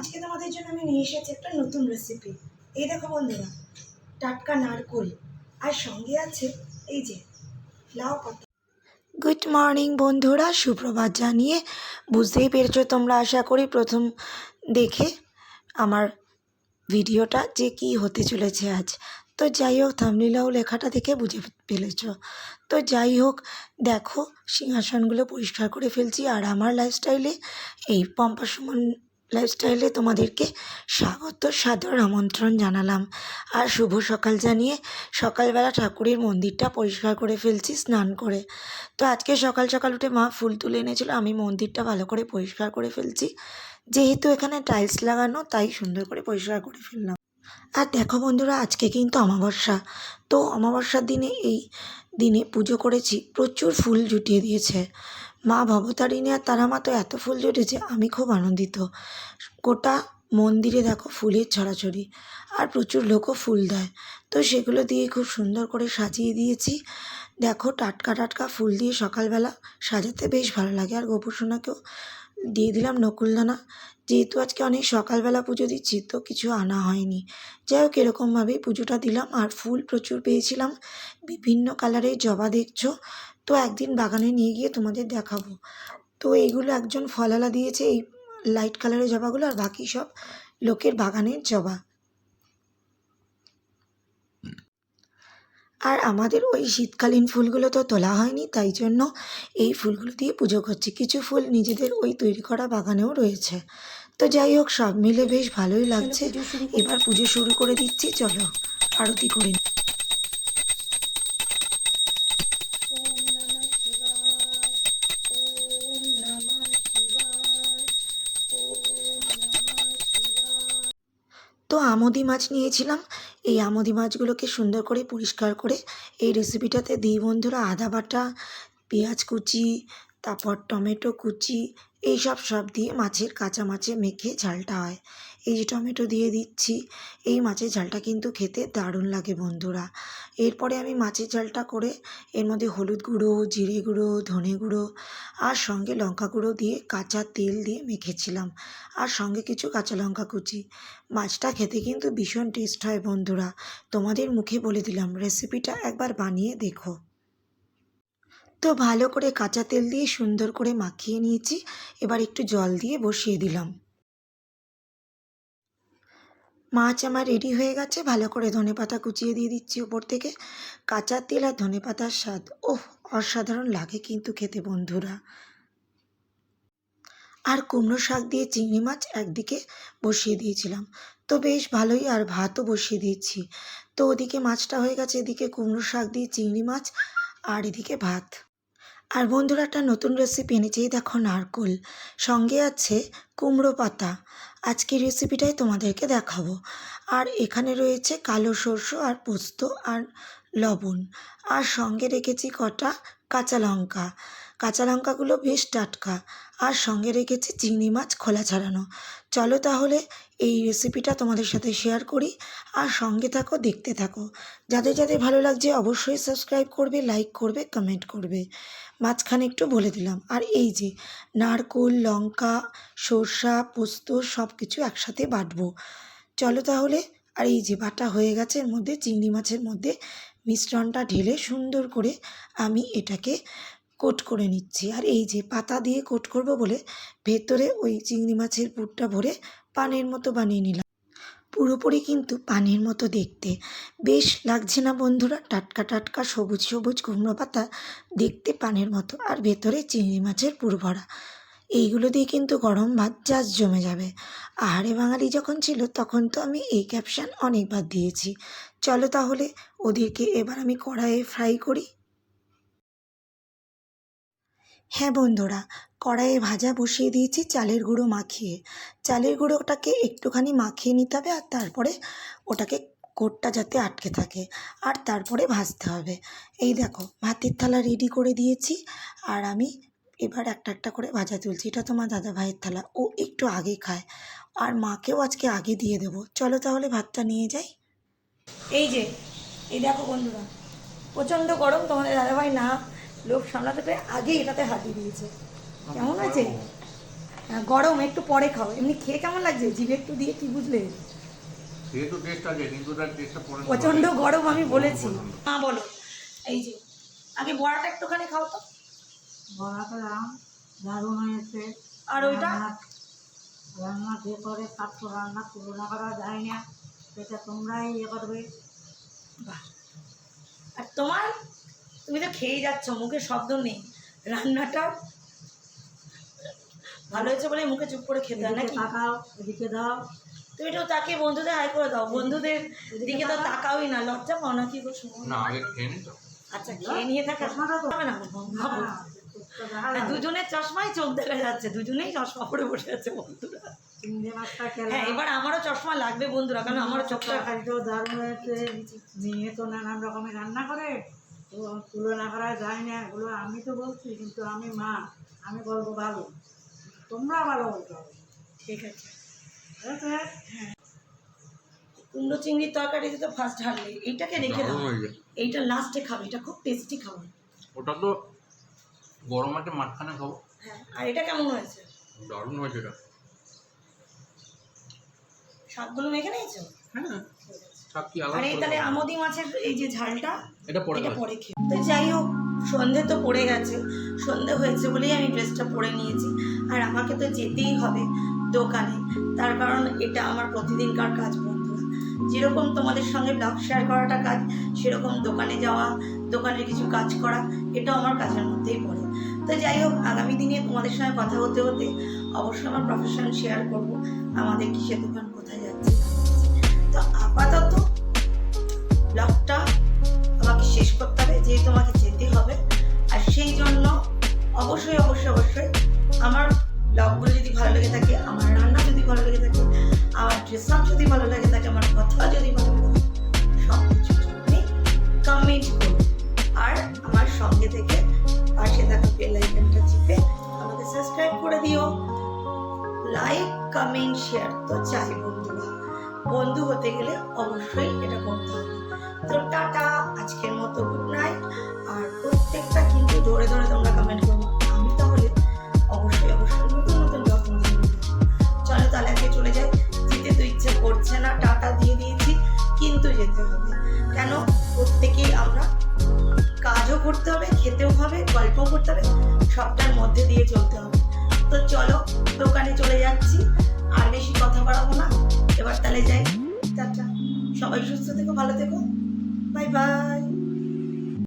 আজকে তোমাদের জন্য আমি নিয়ে এসেছি একটা নতুন রেসিপি। এই দেখো বন্ধুরা, টাটকা নারকোল আর সঙ্গে আছে এই যে লাউ পাতা। গুড মর্নিং বন্ধুরা, সুপ্রভাত জানিয়ে বুঝতেই পেরেছো তোমরা আশা করি প্রথম দেখে আমার ভিডিওটা যে কি হতে চলেছে আজ। তো যাই হোক, থাম্বনেইলেও লেখাটা দেখে বুঝে ফেলেছ। তো যাই হোক, দেখো সিংহাসনগুলো পরিষ্কার করে ফেলছি। আর আমার লাইফস্টাইলে, এই পম্পা সুমন লাইফস্টাইলে তোমাদেরকে স্বাগত, সাদর আমন্ত্রণ জানালাম। আর শুভ সকাল জানিয়ে সকালবেলা ঠাকুরের মন্দিরটা পরিষ্কার করে ফেলছি স্নান করে। তো আজকে সকাল সকাল উঠে মা ফুল তুলে এনেছিল, আমি মন্দিরটা ভালো করে পরিষ্কার করে ফেলছি। যেহেতু এখানে টাইলস লাগানো, তাই সুন্দর করে পরিষ্কার করে ফেললাম। আর দেখো বন্ধুরা, আজকে কিন্তু অমাবস্যা। তো অমাবস্যার দিনে, এই দিনে পুজো করেছি, প্রচুর ফুল জুটিয়ে দিয়েছে মা ভবতারিণী আর তারা মা। তো এত ফুল জুটেছে, আমি খুব আনন্দিত। গোটা মন্দিরে দেখো ফুলের ছড়াছড়ি, আর প্রচুর লোকও ফুল দেয়। তো সেগুলো দিয়ে খুব সুন্দর করে সাজিয়ে দিয়েছি। দেখো টাটকা টাটকা ফুল দিয়ে সকালবেলা সাজাতে বেশ ভালো লাগে। আর গোপুসোনাকেও দিয়ে দিলাম নকুলদানা। যেহেতু আজকে অনেক সকালবেলা পুজো দিচ্ছি, তো কিছু আনা হয়নি। যাই হোক, এরকমভাবেই পুজোটা দিলাম। আর ফুল প্রচুর পেয়েছিলাম, বিভিন্ন কালারের জবা দেখছো। তো একদিন বাগানে নিয়ে গিয়ে তোমাদের দেখাবো। তো এইগুলো একজন ফলওয়ালা দিয়েছে, এই লাইট কালারের জবাগুলো, আর বাকি সব লোকের বাগানের জবা। আর আমাদের ওই শীতকালীন ফুলগুলো তো তোলা হয়নি, তাই জন্য এই ফুলগুলো দিয়ে পুজো করছি। কিছু ফুল নিজেদের ওই তৈরি করা বাগানেও রয়েছে। তো যাই হোক, সব মিলে বেশ ভালোই লাগছে। এবার পুজো শুরু করে দিচ্ছি, চলো আরতি করে নিই। তো আমোদি মাছ নিয়েছিলাম। এই আমোদি মাছগুলোকে সুন্দর করে পরিষ্কার করে এই রেসিপিটাতে দিই বন্ধুরা। আদা বাটা, পেঁয়াজ কুচি, তারপর টমেটো কুচি, এইসব সব দিয়ে মাছের, কাঁচা মাছে মেখে ঝালটা হয়। এই যে টমেটো দিয়ে দিচ্ছি, এই মাছের ঝালটা কিন্তু খেতে দারুণ লাগে বন্ধুরা। এরপরে আমি মাছের ঝালটা করে এর মধ্যে হলুদ গুঁড়ো, জিরে গুঁড়ো, ধনে গুঁড়ো আর সঙ্গে লঙ্কা গুঁড়ো দিয়ে কাঁচা তেল দিয়ে মেখেছিলাম। আর সঙ্গে কিছু কাঁচা লঙ্কা কুচি। মাছটা খেতে কিন্তু ভীষণ টেস্ট হয় বন্ধুরা। তোমাদের মুখে বলে দিলাম, রেসিপিটা একবার বানিয়ে দেখো। তো ভালো করে কাঁচা তেল দিয়ে সুন্দর করে মাখিয়ে নিয়েছি। এবার একটু জল দিয়ে বসিয়ে দিলাম। মাছ আমার রেডি হয়ে গেছে। ভালো করে ধনেপাতা কুচিয়ে দিয়ে দিচ্ছি উপর থেকে। কাঁচা তেল আর ধনেপাতার স্বাদ ওহ, অসাধারণ লাগে কিন্তু খেতে বন্ধুরা। আর কুমড়ো শাক দিয়ে চিংড়ি মাছ একদিকে বসিয়ে দিয়েছিলাম। তো বেশ ভালোই, আর ভাতও বসিয়ে দিয়েছি। তো ওদিকে মাছটা হয়ে গেছে, এদিকে কুমড়ো শাক দিয়ে চিংড়ি মাছ, আর এদিকে ভাত। আর বন্ধুরা, একটা নতুন রেসিপি এনেছি, এই দেখো নারকোল, সঙ্গে আছে কুমড়ো পাতা। আজকের রেসিপিটাই তোমাদেরকে দেখাবো। আর এখানে রয়েছে কালো সরষে আর পোস্ত আর লবণ। আর সঙ্গে রেখেছি কটা কাঁচা লঙ্কা। কাঁচা লঙ্কাগুলো বেশ টাটকা। আর সঙ্গে রেখেছি চিংড়ি মাছ খোলা ছাড়ানো। চলো তাহলে এই রেসিপিটা তোমাদের সাথে শেয়ার করি। আর সঙ্গে থাকো, দেখতে থাকো। যাদের যাদের ভালো লাগছে অবশ্যই সাবস্ক্রাইব করবে, লাইক করবে, কমেন্ট করবে। মাঝখানে একটু বলে দিলাম। আর এই যে নারকোল, লঙ্কা, সরষা, পোস্ত সব কিছু একসাথে বাটবো। চলো তাহলে। আর এই যে বাটা হয়ে গেছে, এর মধ্যে চিংড়ি মাছের মধ্যে মিশ্রণটা ঢেলে সুন্দর করে আমি এটাকে কোট করে নিচ্ছি। আর এই যে পাতা দিয়ে কোট করব বলে ভেতরে ওই চিংড়ি মাছের পুরটা ভরে পানের মতো বানিয়ে নিলাম। পুরোপুরি কিন্তু পানির মতো দেখতে। বেশ লাগছে না বন্ধুরা? টাটকা টাটকা সবুজ সবুজ কুমড়ো পাতা, দেখতে পানের মতো, আর ভেতরে চিংড়ি মাছের পুর ভরা। এইগুলো দিয়ে কিন্তু গরম ভাত জাস্ট জমে যাবে। আহারে বাঙালি যখন ছিল, তখন তো আমি এই ক্যাপশন অনেকবার দিয়েছি। চলো তাহলে ওদেরকে এবার আমি কড়াইয়ে ফ্রাই করি। হ্যাঁ বন্ধুরা, কড়াইয়ে ভাজা বসিয়ে দিয়েছি চালের গুঁড়ো মাখিয়ে। চালের গুঁড়োটাকে একটুখানি মাখিয়ে নিতে হবে, আর তারপরে ওটাকে কোটটা যাতে আটকে থাকে, আর তারপরে ভাজতে হবে। এই দেখো ভাতের থালা রেডি করে দিয়েছি। আর আমি এবার একটা একটা করে ভাজা তুলছি। এটা তোমার দাদা ভাইয়ের থালা, ও একটু আগে খায়। আর মাকেও আজকে আগে দিয়ে দেবো। চলো তাহলে ভাতটা নিয়ে যাই। এই যে, এই দেখো বন্ধুরা, প্রচণ্ড গরম। তোমাদের দাদাভাই না লোভ সামলাতে পেরে আগে এটাতে হাত দিয়ে দিয়েছে। কেমন আছে? গরম, একটু পরে খাও। এমনি খেয়ে কেমন লাগছে? জিভে একটু দিয়ে কি বুঝলে? খেয়ে তো টেস্ট আছে কিন্তু তার টেস্টটা পরে প্রচন্ড গরম, আমি বলেছি। মা বলো, এই যে আগে বড়াটা একটুখানি খাও তো। বড়াটা দারুণ হয়েছে। আর ওইটা রান্না যে করে তার তো রান্না তুলনা করা যায় না, সেটা তোমরাই ইয়ে করবে। বাহ। আর তোমার, তুমি তো খেয়ে যাচ্ছ, মুখে শব্দ নেই। রান্নাটা ভালো হয়েছে বলে মুখে চুপ করে খেতে হয় নাকি? তাকাও, এদিকে দাও। তুমি একটু তাকে বন্ধুদের হাই করে দাও। বন্ধুদের দিকে তো তাকাওই না, লজ্জা পাও না কি গো? না আগে খেয়ে নি তো। আচ্ছা, খেয়ে নিয়ে থাকা হবে না? দুজনের চশমাই চোখ দেখা যাচ্ছে, দুজনেই চশমা পরে বসে আছে বন্ধুরা। হ্যাঁ, এবার আমারও চশমা লাগবে বন্ধুরা, কারণ আমারও চোখটা দারুণ হয়েছে। মেয়ে তো নানান রকমের রান্না করে, তো তুলনা করা যায় না। এগুলো আমি তো বলছি, কিন্তু আমি মা, আমি বলবো ভালো, তোমরা ভালো বলতে হবে। ঠিক আছে। হ্যাঁ, কুমড়ো চিংড়ির তরকারিতে তো ফার্স্ট ঢাললে, এইটাকে রেখে দাও, দারুণ হয়েছে। এইটা লাস্টে খাবে, এটা খুব টেস্টি খাবার। ওটা তো গরম আছে, মাঝখানে খাবো। হ্যাঁ, আর এটা কেমন হয়েছে? দারুণ হয়েছে এটা। শাকগুলো মেখে নিয়েছো? হ্যাঁ, শাক কি আর আলাদা এই করে তাহলে খাবো? আমোদি মাছের এই যে ঝালটা, এটা পরে এটা খাবো। পরে খেয়ে। তো যাই হোক, সন্ধে তো পড়ে গেছে, সন্ধে হয়েছে বলেই আমি ড্রেসটা পরে নিয়েছি। আর আমাকে তো যেতেই হবে দোকানে, তার কারণ এটা আমার প্রতিদিনকার কাজ বন্ধুরা। যেরকম তোমাদের সঙ্গে ব্লগ শেয়ার করাটা কাজ, সেরকম দোকানে যাওয়া, দোকানের কিছু কাজ করা, এটাও আমার কাজের মধ্যেই পড়ে। তো যাই হোক, আগামী দিনে তোমাদের সঙ্গে কথা হতে হতে অবশ্যই আমার প্রফেশন শেয়ার করব, আমাদের কিসের দোকান, কোথায় যাচ্ছে। তো আপাতত ব্লগটা আমাকে শেষ করতে হবে, যেহেতু আমাকে যেতে হবে। আর সেই জন্য অবশ্যই অবশ্যই অবশ্যই আমার ব্লগগুলো যদি ভালো লেগে থাকে, আমার রান্না যদি ভালো লেগে থাকে, আমার ড্রেস আপ যদি ভালো লেগে থাকে, আমার কথা যদি ভালো লাগে, সব কিছুর জন্যই কমেন্ট করুন। আর আমার সঙ্গে থেকে পাশে থাকা বেল আইকনটা চিপে আমাকে সাবস্ক্রাইব করে দিও। লাইক, কমেন্ট, শেয়ার তো চাই বন্ধুরা। বন্ধু হতে গেলে অবশ্যই এটা করতে হবে। তো টাটা, আজকের মতো গুড নাইট। আর প্রত্যেকটা কিন্তু ধরে ধরে তোমরা কমেন্ট করবো, আমি তাহলে অবশ্যই অবশ্যই নতুন নতুন ব্লগ তোমাদের বলবো। চলো তাহলে আজকে চলে যাই, যেতে তো ইচ্ছে করছে না, টাটা দিয়ে দিয়েছি, কিন্তু যেতে হবে। কেন? প্রত্যেকেই আমরা কাজও করতে হবে, খেতেও হবে, গল্পও করতে হবে, সবটার মধ্যে দিয়ে চলতে হবে। তো চলো, দোকানে চলে যাচ্ছি, আর বেশি কথা বাড়াবো না, এবার তাহলে যাই। টাটা, সবাই সুস্থ থেকো, ভালো থেকো, বাই বাই।